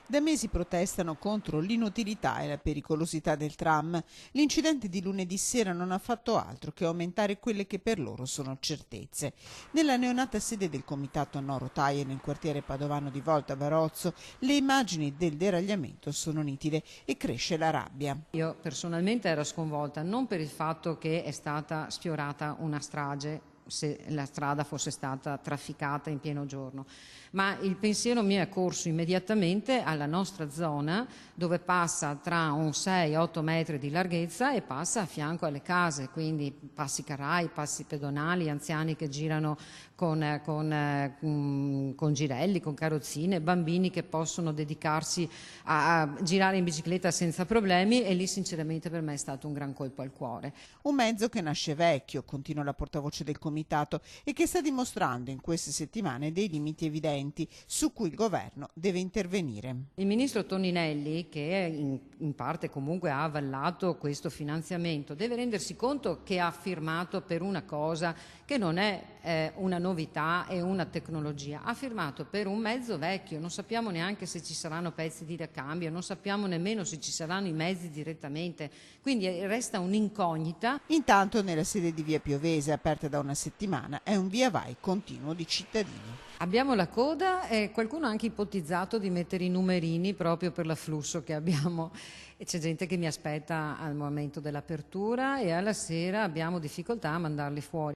Da mesi protestano contro l'inutilità e la pericolosità del tram. L'incidente di lunedì sera non ha fatto altro che aumentare quelle che per loro sono certezze. Nella neonata sede del comitato No Rotaie nel quartiere padovano di Volta Varozzo, le immagini del deragliamento sono nitide e cresce la rabbia. Io personalmente ero sconvolta non per il fatto che è stata sfiorata una strage, se la strada fosse stata trafficata in pieno giorno, ma il pensiero mi è corso immediatamente alla nostra zona, dove passa tra un 6-8 metri di larghezza e passa a fianco alle case, quindi passi carrai, passi pedonali, anziani che girano con girelli, con carrozzine, bambini che possono dedicarsi a girare in bicicletta senza problemi, e lì sinceramente per me è stato un gran colpo al cuore. Un mezzo che nasce vecchio, continua la portavoce del comitato, e che sta dimostrando in queste settimane dei limiti evidenti su cui il governo deve intervenire. Il ministro Toninelli, che in parte comunque ha avallato questo finanziamento, deve rendersi conto che ha firmato per una cosa che non è una novità e una tecnologia, ha firmato per un mezzo vecchio, non sappiamo neanche se ci saranno pezzi di ricambio, non sappiamo nemmeno se ci saranno i mezzi direttamente, quindi resta un'incognita. Intanto nella sede di Via Piovese, aperta da una settimana, è un via vai continuo di cittadini. Abbiamo la coda e qualcuno ha anche ipotizzato di mettere i numerini proprio per l'afflusso che abbiamo, e c'è gente che mi aspetta al momento dell'apertura e alla sera abbiamo difficoltà a mandarli fuori.